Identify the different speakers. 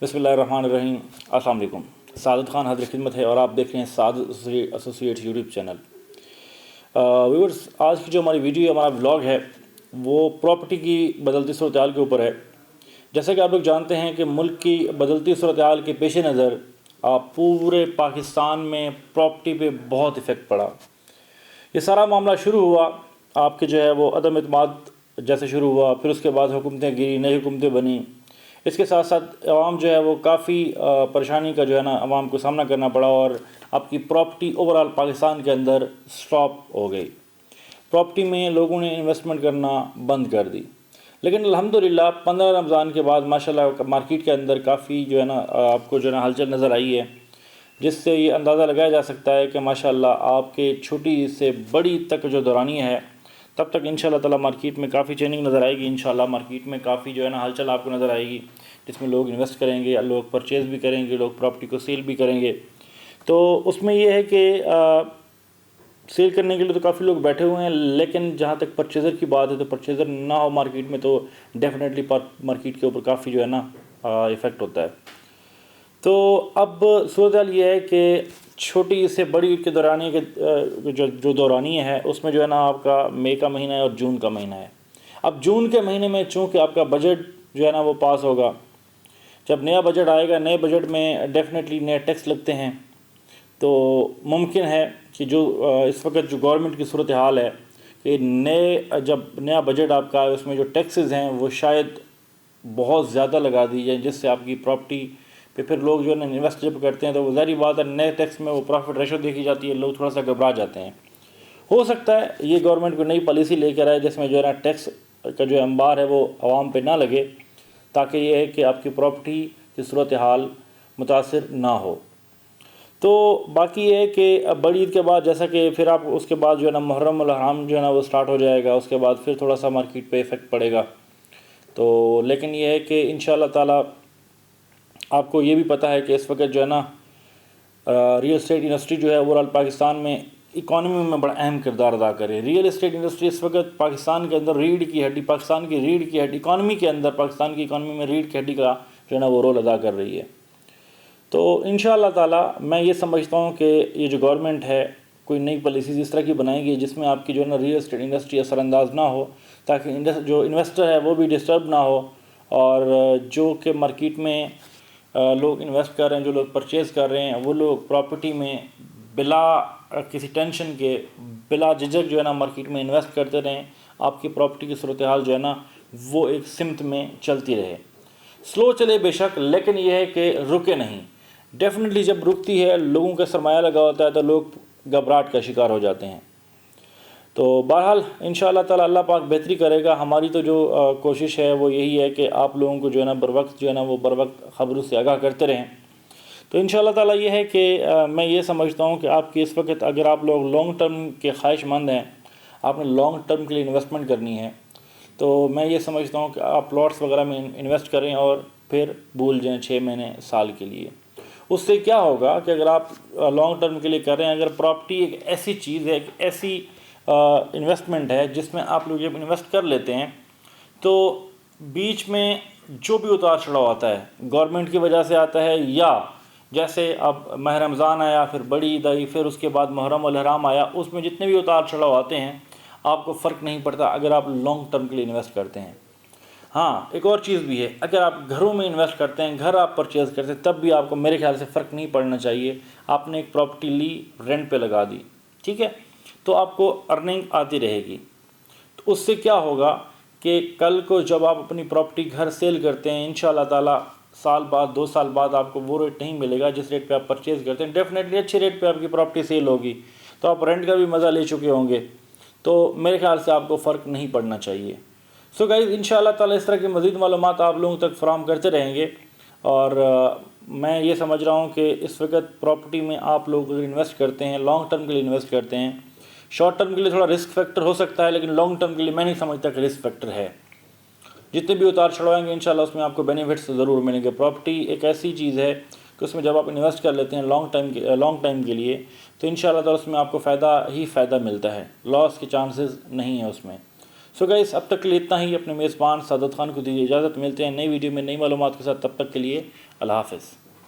Speaker 1: बिस्मिल्लाहिर्रहमानिर्रहीम। अस्सलाम वालेकुम। सादत खान हाज़िर खिदमत है और आप देख रहे हैं सादत एसोसिएट्स यूट्यूब चैनल। व्यूअर्स, आज की जो हमारी वीडियो हमारा व्लॉग है वो प्रॉपर्टी की बदलती सूरत हाल के ऊपर है। जैसा कि आप लोग जानते हैं कि मुल्क की बदलती सूरत हाल के पेश नज़र पूरे पाकिस्तान में प्रॉपर्टी पे बहुत इफ़ेक्ट पड़ा। ये सारा मामला शुरू हुआ आपके जो है वो अदम एतमाद जैसे शुरू हुआ, फिर उसके बाद हुकूमतें गिरी, नई हुकूमतें बनी। इसके साथ साथ आवाम जो है वो काफ़ी परेशानी का जो है ना आवाम को सामना करना पड़ा और आपकी प्रॉपर्टी ओवरऑल पाकिस्तान के अंदर स्टॉप हो गई। प्रॉपर्टी में लोगों ने इन्वेस्टमेंट करना बंद कर दी। लेकिन अल्हम्दुलिल्लाह 15 रमज़ान के बाद माशाल्लाह मार्केट के अंदर काफ़ी जो है ना आपको जो है ना हलचल नज़र आई है, जिससे ये अंदाज़ा लगाया जा सकता है कि माशाल्लाह आपके छोटी से बड़ी तक जो दौरानी है तब तक इंशाल्लाह ताला मार्केट में काफ़ी चेंजिंग नज़र आएगी। इंशाल्लाह मार्केट में काफ़ी जो है ना हलचल आपको नज़र आएगी, जिसमें लोग इन्वेस्ट करेंगे, लोग परचेज़ भी करेंगे, लोग प्रॉपर्टी को सेल भी करेंगे। तो उसमें ये है कि सेल करने के लिए तो काफ़ी लोग बैठे हुए हैं, लेकिन जहाँ तक परचेज़र की बात है तो परचेज़र ना हो मार्केट में तो डेफिनेटली मार्केट के ऊपर काफ़ी जो है ना इफ़ेक्ट होता है। तो अब सूरत हाल ये है कि छोटी से बड़ी के दौरानी के जो दौरानी है उसमें जो है ना आपका मई का महीना है और जून का महीना है। अब जून के महीने में चूँकि आपका बजट जो है ना वो पास होगा, जब नया बजट आएगा, नए बजट में डेफिनेटली नए टैक्स लगते हैं। तो मुमकिन है कि जो इस वक्त जो गवर्नमेंट की सूरत हाल है कि जब नया बजट आपका है उसमें जो टैक्सेस हैं वो शायद बहुत ज़्यादा लगा दी जाए, जिससे आपकी प्रॉपर्टी पे फिर लोग जो है ना इन्वेस्ट जब करते हैं तो वो ज़ाहिर बात है नए टैक्स में वो प्रॉफिट रेशो देखी जाती है, लोग थोड़ा सा घबरा जाते हैं। हो सकता है ये गवर्नमेंट को नई पॉलिसी लेकर आए जिसमें जो है ना टैक्स का जो अंबार है वो आवाम पे ना लगे, ताकि ये है कि आपकी प्रॉपर्टी की सूरत हाल मुतासिर ना हो। तो बाकी ये है कि बड़ी ईद के बाद जैसा कि फिर आप उसके बाद जो है ना मुहर्रम उल हराम जो है ना वो स्टार्ट हो जाएगा, उसके बाद फिर थोड़ा सा मार्केट पे इफ़ेक्ट पड़ेगा। तो लेकिन ये है कि इंशाल्लाह ताला आपको ये भी पता है कि इस वक्त जो है ना रियल इस्टेट इंडस्ट्री जो है ओवरऑल पाकिस्तान में इकॉनमी में बड़ा अहम किरदार अदा करे। रियल इस्टेट इंडस्ट्री इस वक्त पाकिस्तान के अंदर रीढ़ की हड्डी, पाकिस्तान की रीढ़ की हड्डी इकॉनमी के अंदर, पाकिस्तान की इकॉनमी में रीढ़ की हड्डी का जो है ना वो रोल अदा कर रही है। तो इंशाअल्लाह ताला मैं ये समझता हूँ कि ये जो गवर्नमेंट है कोई नई पॉलिसीज़ इस तरह की बनाएगी जिसमें आपकी जो है ना रियल इस्टेट इंडस्ट्री असरअंदाज ना हो, ताकि जो इन्वेस्टर है वो भी डिस्टर्ब ना हो, और जो कि मार्केट में लोग इन्वेस्ट कर रहे हैं, जो लोग परचेज़ कर रहे हैं, वो लोग प्रॉपर्टी में बिला किसी टेंशन के, बिला झिझक जो है ना मार्केट में इन्वेस्ट करते रहें। आपकी प्रॉपर्टी की सूरत हाल जो है ना वो एक सिमत में चलती रहे, स्लो चले बेशक, लेकिन ये है कि रुके नहीं। डेफिनेटली जब रुकती है, लोगों का सरमाया लगा होता है तो लोग घबराहट का शिकार हो जाते हैं। तो बहरहाल इंशाअल्लाह ताला अल्लाह पाक बेहतरी करेगा। हमारी तो जो कोशिश है वो यही है कि आप लोगों को जो है ना बर वक्त जो है ना वो बर वक्त ख़बरों से आगाह करते रहें। तो इंशाअल्लाह ताला ये है कि मैं ये समझता हूँ कि आपकी इस वक्त अगर आप लोग लॉन्ग टर्म के ख्वाहिशमंद हैं, आपने लॉन्ग टर्म के लिए इन्वेस्टमेंट करनी है, तो मैं ये समझता हूँ कि आप प्लॉट्स वगैरह में इन्वेस्ट करें और फिर भूल जाएँ 6 महीने साल के लिए। उससे क्या होगा कि अगर आप लॉन्ग टर्म के लिए कर रहे हैं, अगर प्रॉपर्टी एक ऐसी चीज़ है, एक ऐसी इन्वेस्टमेंट है जिसमें आप लोग जब इन्वेस्ट कर लेते हैं तो बीच में जो भी उतार चढ़ाव आता है गवर्नमेंट की वजह से आता है, या जैसे अब माह रमज़ान आया, फिर बड़ी ईद आई, फिर उसके बाद मुहर्रम उल हराम आया, उसमें जितने भी उतार चढ़ाव आते हैं आपको फ़र्क नहीं पड़ता अगर आप लॉन्ग टर्म के लिए इन्वेस्ट करते हैं। हाँ, एक और चीज़ भी है, अगर आप घरों में इन्वेस्ट करते हैं, घर आप परचेज़ करते हैं, तब भी आपको मेरे ख्याल से फ़र्क नहीं पड़ना चाहिए। आपने एक प्रॉपर्टी ली, रेंट पे लगा दी, ठीक है, तो आपको अर्निंग आती रहेगी। तो उससे क्या होगा कि कल को जब आप अपनी प्रॉपर्टी घर सेल करते हैं, इंशाअल्लाह ताला साल बाद, 2 साल बाद आपको वो रेट नहीं मिलेगा जिस रेट पे आप परचेज़ करते हैं। डेफिनेटली अच्छे रेट पे आपकी प्रॉपर्टी सेल होगी, तो आप रेंट का भी मज़ा ले चुके होंगे। तो मेरे ख्याल से आपको फ़र्क नहीं पड़ना चाहिए। सो गाइज़, इंशाअल्लाह ताला इस तरह की मज़ीद मालूमात आप लोगों तक फराहम करते रहेंगे। और मैं ये समझ रहा हूँ कि इस वक्त प्रॉपर्टी में आप लोग अगर इन्वेस्ट करते हैं, लॉन्ग टर्म के लिए इन्वेस्ट करते हैं, शॉर्ट टर्म के लिए थोड़ा रिस्क फैक्टर हो सकता है, लेकिन लॉन्ग टर्म के लिए मैं नहीं समझता कि रिस्क फैक्टर है। जितने भी उतार चढ़ाएंगे इंशाल्लाह उसमें आपको बेनिफिट्स ज़रूर मिलेंगे। प्रॉपर्टी एक ऐसी चीज़ है कि उसमें जब आप इन्वेस्ट कर लेते हैं लॉन्ग टाइम के लिए, तो इंशाल्लाह ताला उसमें आपको फ़ायदा ही फ़ायदा मिलता है, लॉस के चांसेस नहीं है उसमें। سو گائس اب تک کے لیے اتنا ہی. اپنے میزبان سعادت خان کو دیجیے اجازت. ملتے ہیں نئی ویڈیو میں نئی معلومات کے ساتھ. تب تک کے لیے اللہ حافظ.